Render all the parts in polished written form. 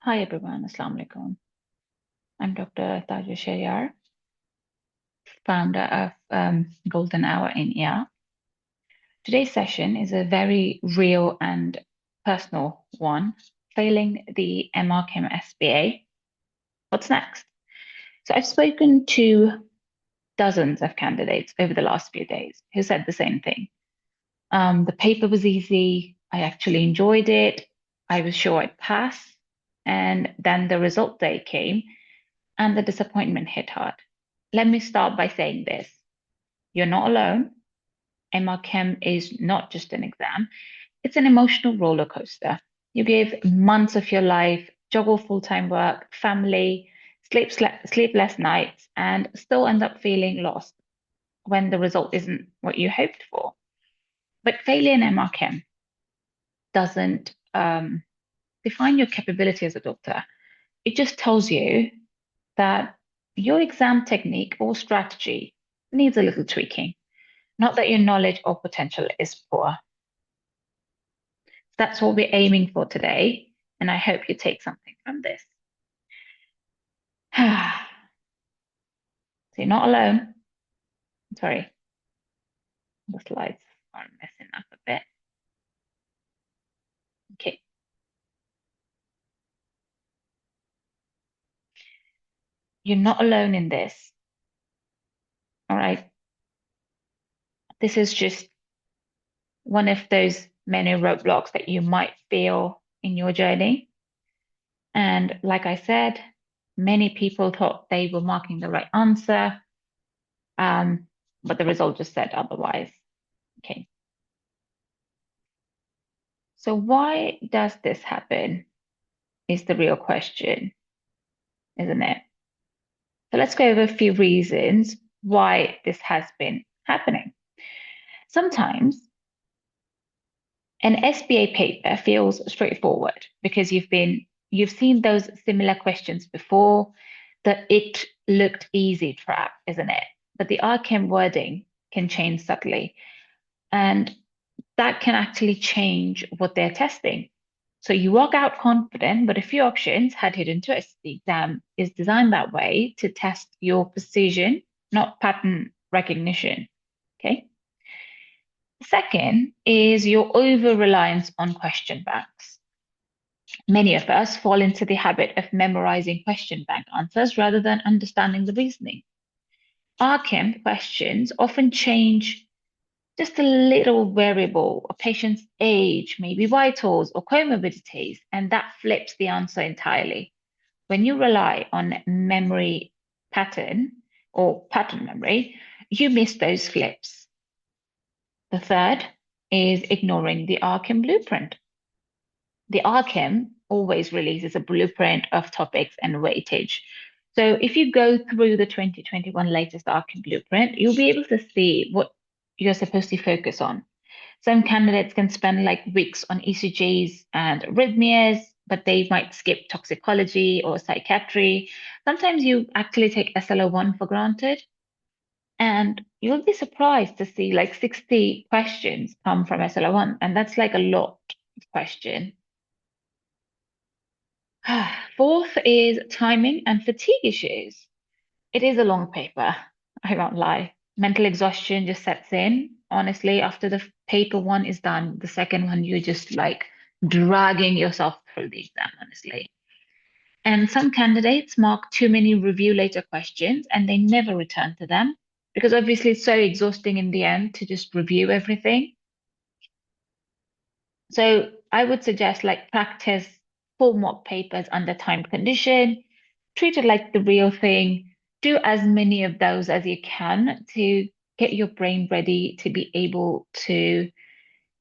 Hi everyone, Assalamu alaikum. I'm Dr. Tajwer Shaheryar, founder of Golden Hour in ER. Today's session is a very real and personal one, failing the MRCEM SBA. What's next? So I've spoken to dozens of candidates over the last few days who said the same thing. The paper was easy. I actually enjoyed it. I was sure I'd pass. And then the result day came and the disappointment hit hard. Let me start by saying this. You're not alone. MRChem is not just an exam, it's an emotional roller coaster. You give months of your life, juggle full-time work, family, sleepless nights, and still end up feeling lost when the result isn't what you hoped for. But failure in MRChem doesn't define your capability as a doctor. It just tells you that your exam technique or strategy needs a little tweaking. Not that your knowledge or potential is poor. That's what we're aiming for today, and I hope you take something from this. So you're not alone. Sorry, the slides are messing up a bit. Okay. You're not alone in this. All right. This is just one of those many roadblocks that you might feel in your journey. And like I said, many people thought they were marking the right answer, but the result just said otherwise. Okay. So why does this happen is the real question, isn't it? So let's go over a few reasons why this has been happening. Sometimes an SBA paper feels straightforward because you've seen those similar questions before, that it looked easy trap, isn't it? But the RCEM wording can change subtly, and that can actually change what they're testing. So you walk out confident, but a few options had hidden twists. The exam is designed that way to test your precision, not pattern recognition. Okay. Second is your over reliance on question banks. Many of us fall into the habit of memorizing question bank answers rather than understanding the reasoning. RChem questions often change just a little variable, a patient's age, maybe vitals or comorbidities, and that flips the answer entirely. When you rely on memory pattern or pattern memory, you miss those flips. The third is ignoring the RChem blueprint. The RChem always releases a blueprint of topics and weightage. So if you go through the 2021 latest RChem blueprint, you'll be able to see what you're supposed to focus on. Some candidates can spend like weeks on ECGs and arrhythmias, but they might skip toxicology or psychiatry. Sometimes you actually take SLO1 for granted, and you'll be surprised to see like 60 questions come from SLO1, and that's like a lot of question. Fourth is timing and fatigue issues. It is a long paper, I won't lie. Mental exhaustion just sets in. Honestly, after the paper one is done, the second one, you're just like dragging yourself through the exam, honestly. And some candidates mark too many review later questions and they never return to them because obviously it's so exhausting in the end to just review everything. So I would suggest like practice full mock papers under timed condition, treat it like the real thing, do as many of those as you can to get your brain ready to be able to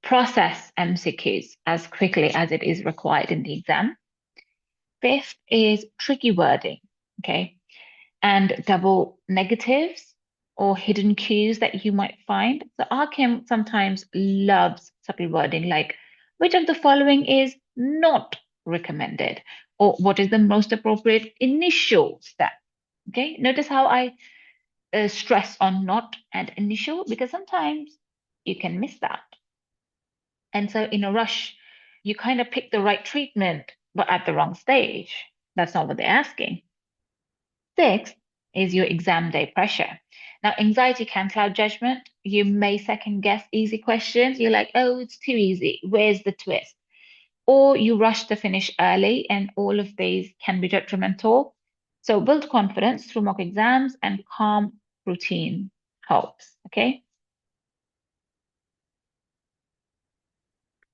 process MCQs as quickly as it is required in the exam. Fifth is tricky wording, okay, and double negatives or hidden cues that you might find. So RChem sometimes loves subtle wording like, which of the following is not recommended? Or what is the most appropriate initial step? Okay, notice how I stress on not and initial because sometimes you can miss that. And so in a rush, you kind of pick the right treatment but at the wrong stage. That's not what they're asking. Sixth is your exam day pressure. Now, anxiety can cloud judgment. You may second guess easy questions. You're like, oh, it's too easy. Where's the twist? Or you rush to finish early, and all of these can be detrimental. So build confidence through mock exams, and calm routine helps. Okay.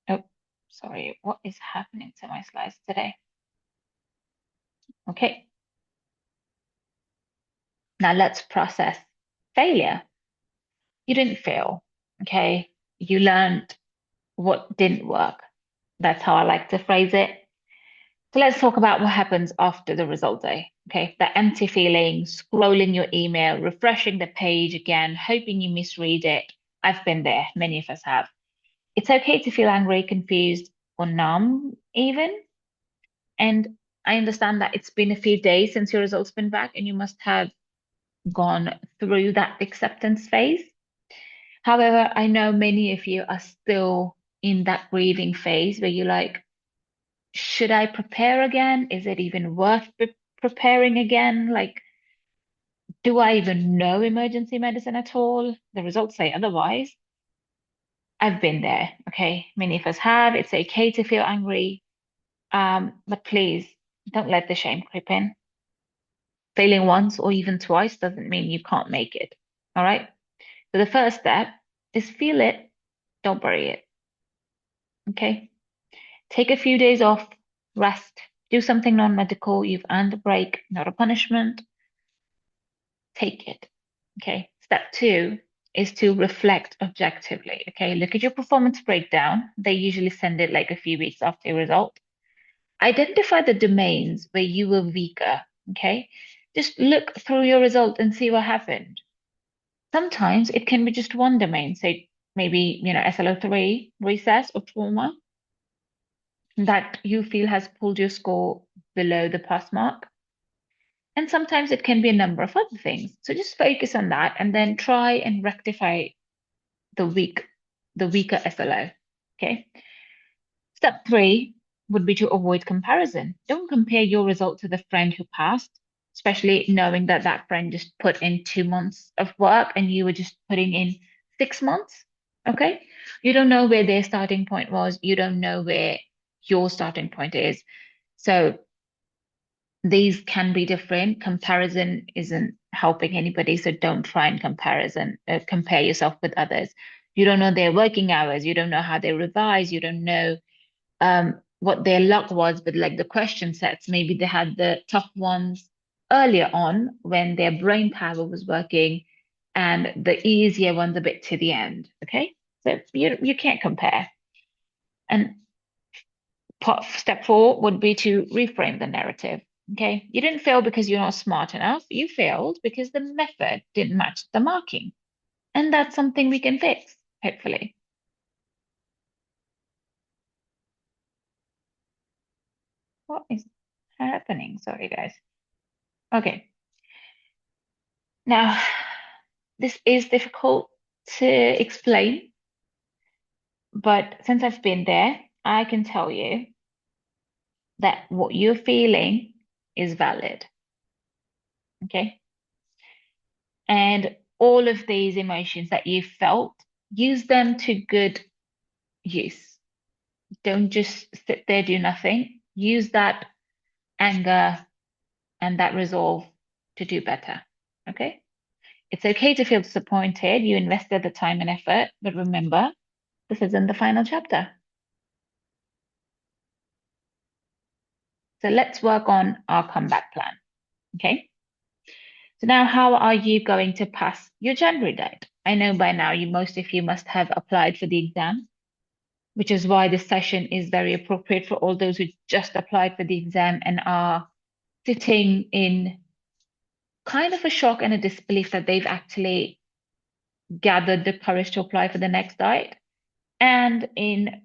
Oh, sorry. What is happening to my slides today? Okay. Now let's process failure. You didn't fail. Okay. You learned what didn't work. That's how I like to phrase it. So let's talk about what happens after the result day. Okay, the empty feeling, scrolling your email, refreshing the page again, hoping you misread it. I've been there, many of us have. It's okay to feel angry, confused, or numb, even. And I understand that it's been a few days since your results been back, and you must have gone through that acceptance phase. However, I know many of you are still in that grieving phase where you're like, should I prepare again? Is it even worth preparing again? Like, do I even know emergency medicine at all? The results say otherwise. I've been there, okay? Many of us have. It's okay to feel angry, but please don't let the shame creep in. Failing once or even twice doesn't mean you can't make it, all right? So the first step is feel it, don't bury it, okay? Take a few days off, rest, do something non-medical. You've earned a break, not a punishment. Take it. Okay. Step two is to reflect objectively. Okay. Look at your performance breakdown. They usually send it like a few weeks after your result. Identify the domains where you were weaker. Okay. Just look through your result and see what happened. Sometimes it can be just one domain, say maybe, SLO3, recess or trauma, that you feel has pulled your score below the pass mark. And sometimes it can be a number of other things. So just focus on that and then try and rectify the weaker SLO. Okay. Step three would be to avoid comparison. Don't compare your result to the friend who passed, especially knowing that that friend just put in 2 months of work and you were just putting in 6 months. Okay. You don't know where their starting point was. You don't know where your starting point is. So these can be different. Comparison isn't helping anybody, so don't try and compare yourself with others. You don't know their working hours. You don't know how they revise. You don't know what their luck was with like the question sets. Maybe they had the tough ones earlier on when their brain power was working, and the easier ones a bit to the end. Okay, so you can't compare. And step four would be to reframe the narrative. Okay, you didn't fail because you're not smart enough. You failed because the method didn't match the marking. And that's something we can fix, hopefully. What is happening? Sorry, guys. Okay, now this is difficult to explain, but since I've been there, I can tell you that what you're feeling is valid. Okay, and all of these emotions that you felt, use them to good use. Don't just sit there, do nothing. Use that anger and that resolve to do better. Okay? It's okay to feel disappointed. You invested the time and effort, but remember, this isn't the final chapter. So let's work on our comeback plan. Okay? So now how are you going to pass your January date? I know by now most of you must have applied for the exam, which is why this session is very appropriate for all those who just applied for the exam and are sitting in kind of a shock and a disbelief that they've actually gathered the courage to apply for the next diet, and in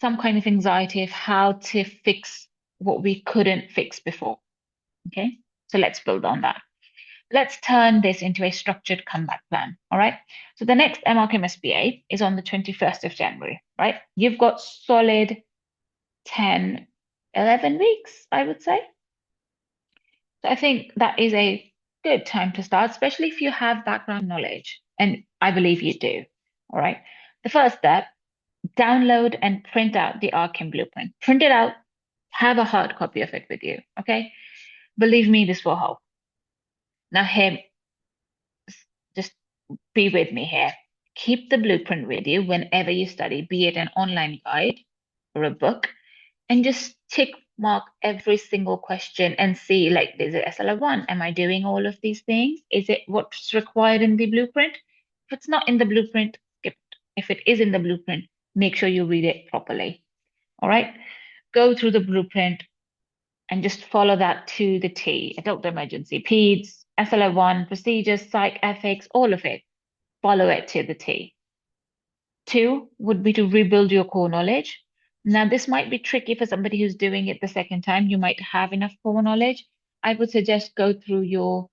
some kind of anxiety of how to fix what we couldn't fix before. Okay, so let's build on that. Let's turn this into a structured comeback plan. All right. So the next MRCEM SBA is on the 21st of January, right? You've got solid 10 11 weeks, I would say. So I think that is a good time to start, especially if you have background knowledge, and I believe you do. All right. The first step, download and print out the RCEM blueprint. Print it out, have a hard copy of it with you. Okay. Believe me, this will help. Now, here, just be with me here. Keep the blueprint with you whenever you study, be it an online guide or a book, and just tick mark every single question and see, like, is it SLR1? Am I doing all of these things? Is it what's required in the blueprint? If it's not in the blueprint, skip it. If it is in the blueprint, make sure you read it properly. All right. Go through the blueprint and just follow that to the T. Adult emergency, PEDS, SLR1, procedures, psych, ethics, all of it. Follow it to the T. Two would be to rebuild your core knowledge. Now, this might be tricky for somebody who's doing it the second time. You might have enough core knowledge. I would suggest go through your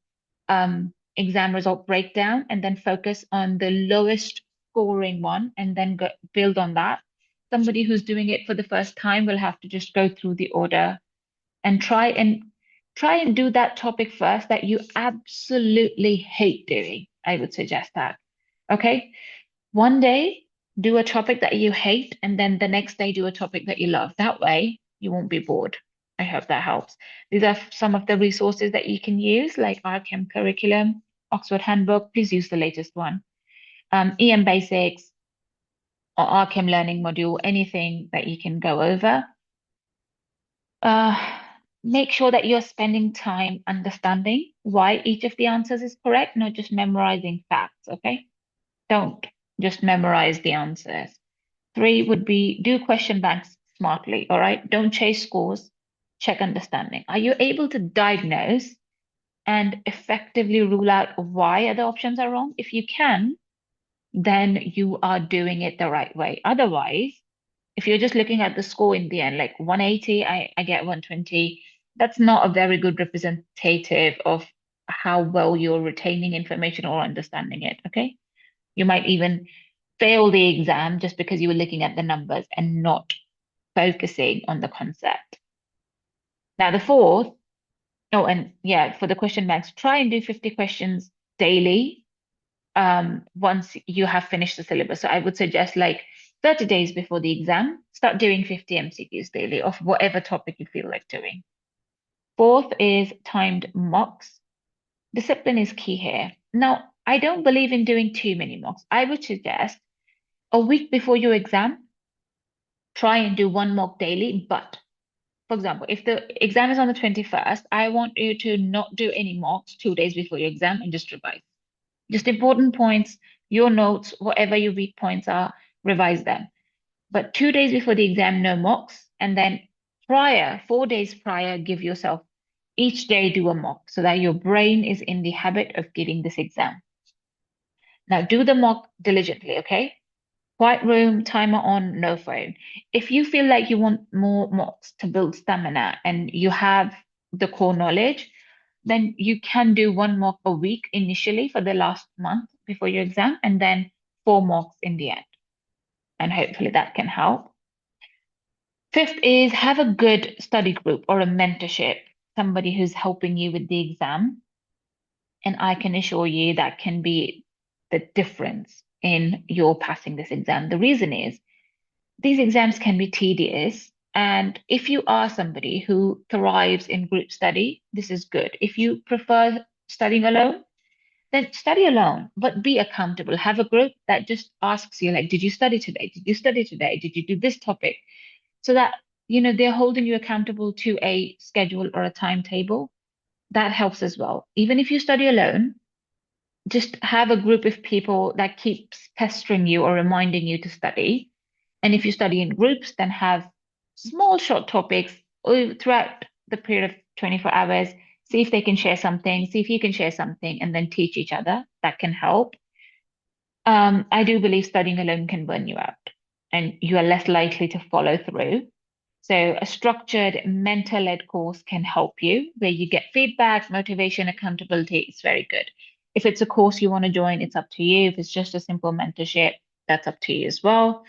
exam result breakdown and then focus on the lowest scoring one and then build on that. Somebody who's doing it for the first time will have to just go through the order and try and do that topic first that you absolutely hate doing. I would suggest that. Okay? One day, do a topic that you hate, and then the next day, do a topic that you love. That way, you won't be bored. I hope that helps. These are some of the resources that you can use, like RCEM curriculum, Oxford Handbook. Please use the latest one. EM Basics or RCEM Learning Module, anything that you can go over. Uh, Make sure that you're spending time understanding why each of the answers is correct, not just memorizing facts, okay? Don't just memorize the answers. Three would be do question banks smartly, all right? Don't chase scores, check understanding. Are you able to diagnose and effectively rule out why other options are wrong? If you can, then you are doing it the right way. Otherwise, if you're just looking at the score in the end, like 180, I get 120, that's not a very good representative of how well you're retaining information or understanding it, okay? You might even fail the exam just because you were looking at the numbers and not focusing on the concept. Now, the fourth, oh, and yeah, for the question banks, try and do 50 questions daily once you have finished the syllabus. So I would suggest like 30 days before the exam, start doing 50 MCQs daily of whatever topic you feel like doing. Fourth is timed mocks. Discipline is key here. Now, I don't believe in doing too many mocks. I would suggest a week before your exam, try and do one mock daily. But for example, if the exam is on the 21st, I want you to not do any mocks 2 days before your exam and just revise. Just important points, your notes, whatever your weak points are, revise them. But 2 days before the exam, no mocks. And then 4 days prior, give yourself each day do a mock so that your brain is in the habit of giving this exam. Now do the mock diligently, okay? Quiet room, timer on, no phone. If you feel like you want more mocks to build stamina and you have the core knowledge, then you can do one mock a week initially for the last month before your exam, and then 4 mocks in the end. And hopefully that can help. Fifth is have a good study group or a mentorship, somebody who's helping you with the exam. And I can assure you that can be the difference in your passing this exam. The reason is these exams can be tedious. And if you are somebody who thrives in group study, this is good. If you prefer studying alone, then study alone, but be accountable. Have a group that just asks you, like, did you study today? Did you study today? Did you do this topic? So that, they're holding you accountable to a schedule or a timetable. That helps as well. Even if you study alone, just have a group of people that keeps pestering you or reminding you to study. And if you study in groups, then have small short topics throughout the period of 24 hours. See if they can share something, see if you can share something, and then teach each other. That can help. I do believe studying alone can burn you out and you are less likely to follow through. So a structured mentor-led course can help you where you get feedback, motivation, accountability. It's very good. If it's a course you want to join, it's up to you. If it's just a simple mentorship, that's up to you as well.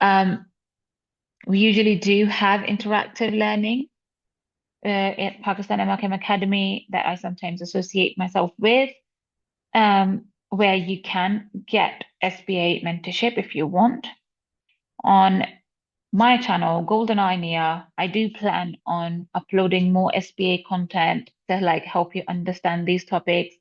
Um, We usually do have interactive learning at Pakistan MRCEM Academy that I sometimes associate myself with, where you can get SBA mentorship if you want. On my channel, Golden Nia, I do plan on uploading more SBA content to like help you understand these topics,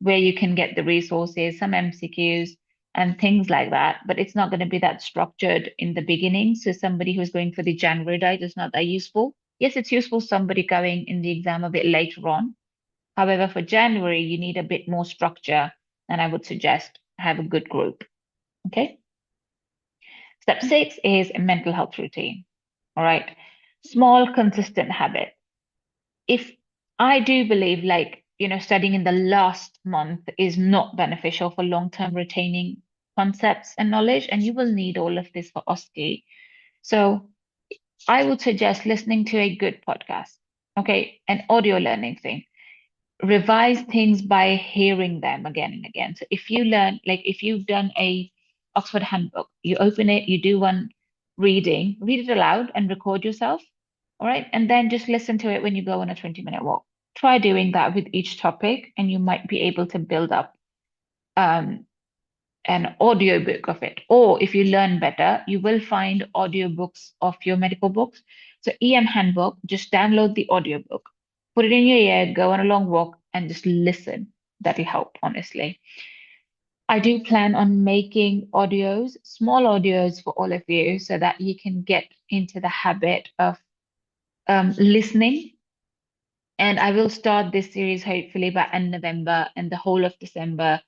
where you can get the resources, some MCQs and things like that. But it's not going to be that structured in the beginning. So somebody who's going for the January diet is not that useful. Yes, it's useful somebody going in the exam a bit later on. However, for January, you need a bit more structure, and I would suggest have a good group. Okay. Step 6 is a mental health routine. All right. Small, consistent habit. If I do believe, like, studying in the last month is not beneficial for long-term retaining concepts and knowledge, and you will need all of this for OSCE. So I would suggest listening to a good podcast, okay, an audio learning thing. Revise things by hearing them again and again. So if you learn, like if you've done a Oxford handbook, you open it, you do one reading, read it aloud and record yourself. All right. And then just listen to it when you go on a 20-minute walk. Try doing that with each topic, and you might be able to build up um, an audiobook of it. Or if you learn better, you will find audiobooks of your medical books. So EM handbook, just download the audiobook, put it in your ear, go on a long walk, and just listen. That'll help, honestly. I do plan on making audios, small audios for all of you, so that you can get into the habit of listening. And I will start this series hopefully by end November and the whole of December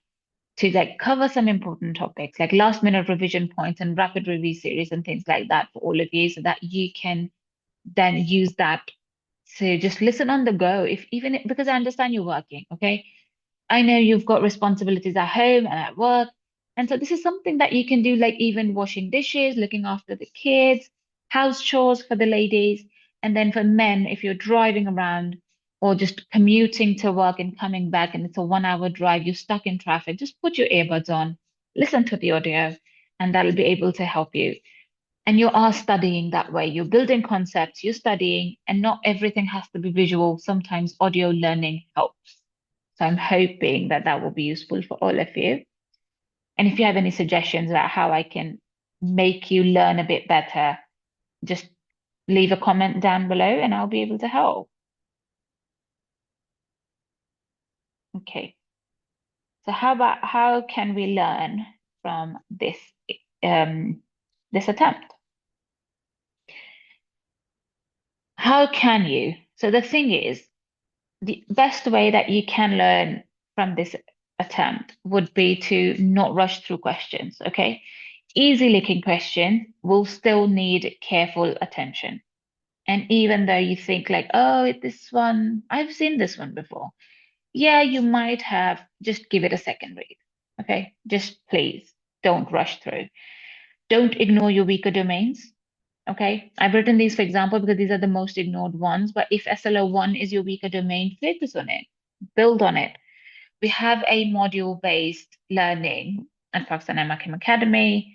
to like cover some important topics like last minute revision points and rapid review series and things like that for all of you, so that you can then use that to just listen on the go. If even because I understand you're working, okay? I know you've got responsibilities at home and at work. And so this is something that you can do, like even washing dishes, looking after the kids, house chores for the ladies. And then for men, if you're driving around or just commuting to work and coming back and it's a 1 hour drive, you're stuck in traffic, just put your earbuds on, listen to the audio, and that'll be able to help you. And you are studying that way. You're building concepts, you're studying, and not everything has to be visual. Sometimes audio learning helps. So I'm hoping that that will be useful for all of you. And if you have any suggestions about how I can make you learn a bit better, just leave a comment down below and I'll be able to help. Okay. So how can we learn from um this attempt? How can you? So the thing is, the best way that you can learn from this attempt would be to not rush through questions, okay? Easy looking questions will still need careful attention. And even though you think like, oh, this one, I've seen this one before. Yeah, you might have, just give it a second read. Okay. Just please don't rush through. Don't ignore your weaker domains. Okay. I've written these, for example, because these are the most ignored ones. But if SLO1 is your weaker domain, focus on it, build on it. We have a module-based learning at Pakistan MRCEM Academy,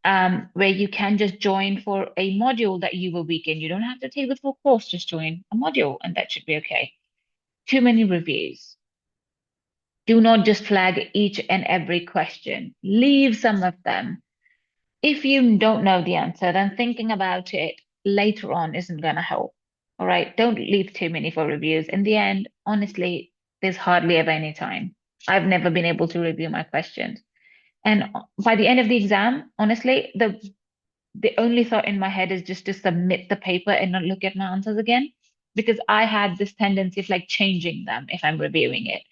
where you can just join for a module that you will weak in. You don't have to take the full course, just join a module, and that should be okay. Too many reviews. Do not just flag each and every question. Leave some of them. If you don't know the answer, then thinking about it later on isn't going to help. All right. Don't leave too many for reviews. In the end, honestly, there's hardly ever any time. I've never been able to review my questions. And by the end of the exam, honestly, the only thought in my head is just to submit the paper and not look at my answers again, because I had this tendency of like changing them if I'm reviewing it.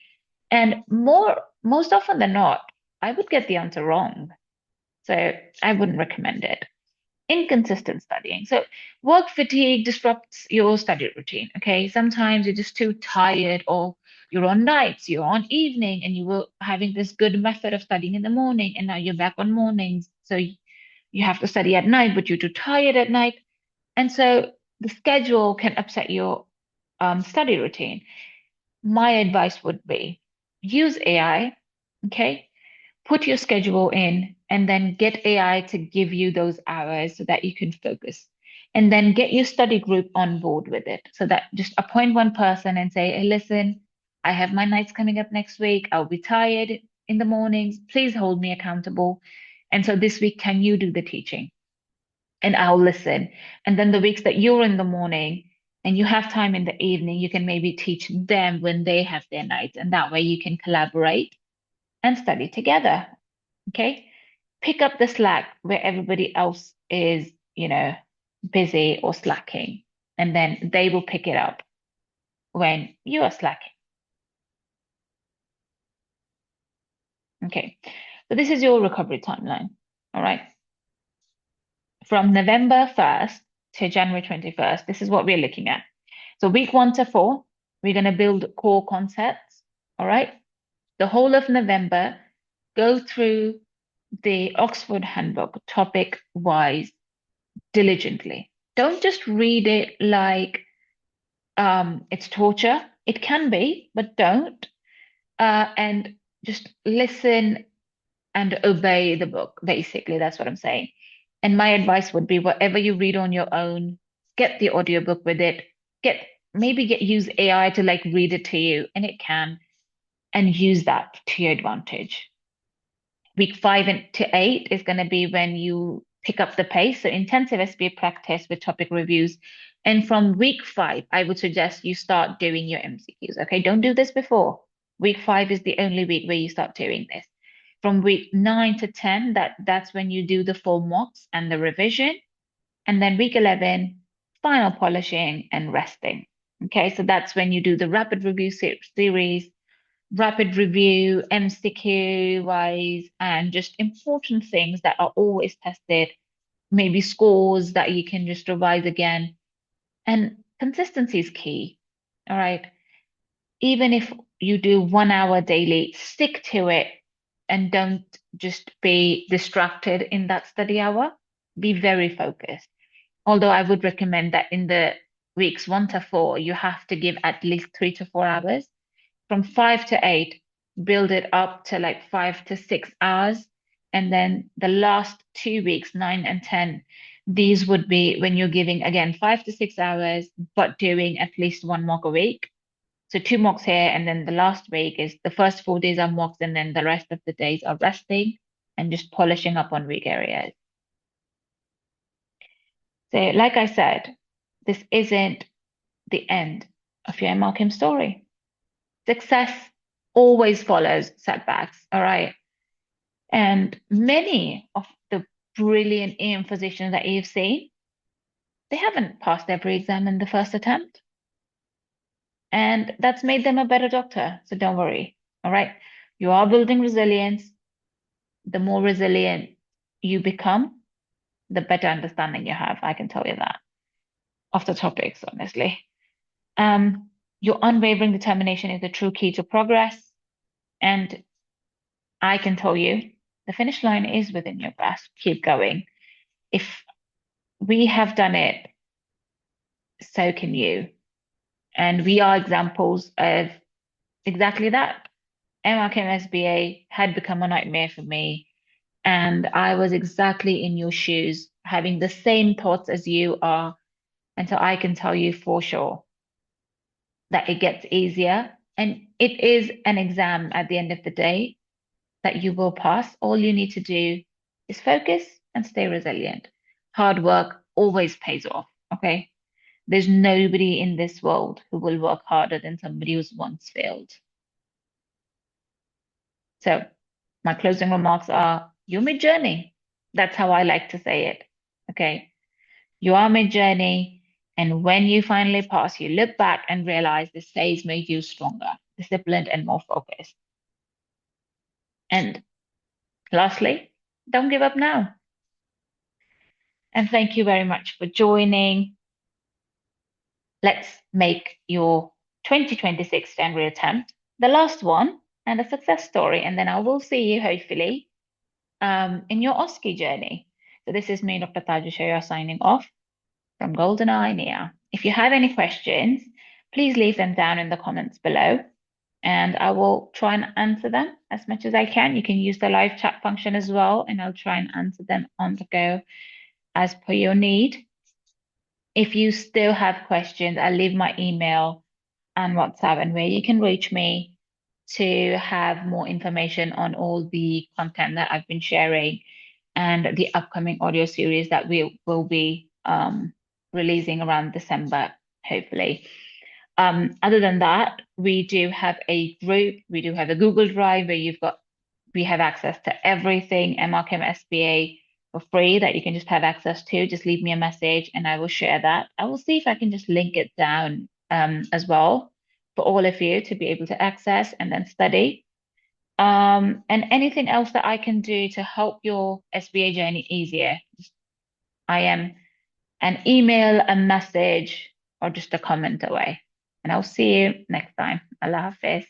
And most often than not, I would get the answer wrong. So I wouldn't recommend it. Inconsistent studying. So work fatigue disrupts your study routine. Okay. Sometimes you're just too tired, or you're on nights, you're on evening, and you were having this good method of studying in the morning, and now you're back on mornings. So you have to study at night, but you're too tired at night. And so the schedule can upset your study routine. My advice would be use AI, okay? Put your schedule in and then get AI to give you those hours so that you can focus. And then get your study group on board with it. So that just appoint one person and say, hey, listen, I have my nights coming up next week. I'll be tired in the mornings. Please hold me accountable. And so this week, can you do the teaching? And I'll listen. And then the weeks that you're in the morning and you have time in the evening, you can maybe teach them when they have their nights. And that way you can collaborate and study together. Okay. Pick up the slack where everybody else is, busy or slacking. And then they will pick it up when you are slacking. Okay. So this is your recovery timeline. All right. From November 1st to January 21st, this is what we're looking at. So week 1 to 4, we're going to build core concepts. All right. The whole of November, go through the Oxford Handbook topic wise diligently. Don't just read it like it's torture. It can be, but don't. And just listen and obey the book, basically. That's what I'm saying. And my advice would be whatever you read on your own, get the audiobook with it. Use AI to like read it to you, and it can, and use that to your advantage. Week 5 to 8 is going to be when you pick up the pace. So intensive SBA practice with topic reviews. And from week 5, I would suggest you start doing your MCQs. Okay, don't do this before. Week 5 is the only week where you start doing this. From week 9 to 10, that's when you do the full mocks and the revision. And then week 11, final polishing and resting. Okay, so that's when you do the rapid review series, rapid review, MCQ wise, and just important things that are always tested, maybe scores that you can just revise again. And consistency is key. All right. Even if you do 1 hour daily, stick to it and don't just be distracted in that study hour. Be very focused. Although I would recommend that in the weeks 1 to 4, you have to give at least 3 to 4 hours. From 5 to 8, build it up to like 5 to 6 hours. And then the last 2 weeks, 9 and 10, these would be when you're giving again 5 to 6 hours, but doing at least one mock a week. So 2 mocks here, and then the last week is the first 4 days are mocks, and then the rest of the days are resting and just polishing up on weak areas. So, like I said, this isn't the end of your MRCEM story. Success always follows setbacks, all right? And many of the brilliant EM physicians that you've seen, they haven't passed every exam in the first attempt. And that's made them a better doctor. So don't worry, all right? You are building resilience. The more resilient you become, the better understanding you have. I can tell you that of the topics, honestly. Your unwavering determination is the true key to progress. And I can tell you the finish line is within your grasp. Keep going. If we have done it, so can you. And we are examples of exactly that. MRCEM SBA had become a nightmare for me. And I was exactly in your shoes, having the same thoughts as you are. And so I can tell you for sure that it gets easier. And it is an exam at the end of the day that you will pass. All you need to do is focus and stay resilient. Hard work always pays off, okay? There's nobody in this world who will work harder than somebody who's once failed. So my closing remarks are, you're mid-journey. That's how I like to say it, okay? You are mid-journey, and when you finally pass, you look back and realize this phase made you stronger, disciplined, and more focused. And lastly, don't give up now. And thank you very much for joining. Let's make your 2026 January attempt the last one and a success story. And then I will see you hopefully in your OSCE journey. So this is me, Dr. Tajwer Shaheryar, signing off from GoldenEye NIA. If you have any questions, please leave them down in the comments below, and I will try and answer them as much as I can. You can use the live chat function as well, and I'll try and answer them on the go as per your need. If you still have questions, I'll leave my email and WhatsApp and where you can reach me to have more information on all the content that I've been sharing and the upcoming audio series that we will be releasing around December, hopefully. Other than that, we do have a group, we do have a Google Drive where we have access to everything MRCEM SBA for free that you can just have access to. Just leave me a message and I will share that. I will see if I can just link it down as well for all of you to be able to access and then study. And anything else that I can do to help your SBA journey easier, I am an email, a message, or just a comment away. And I'll see you next time. Allah Hafiz.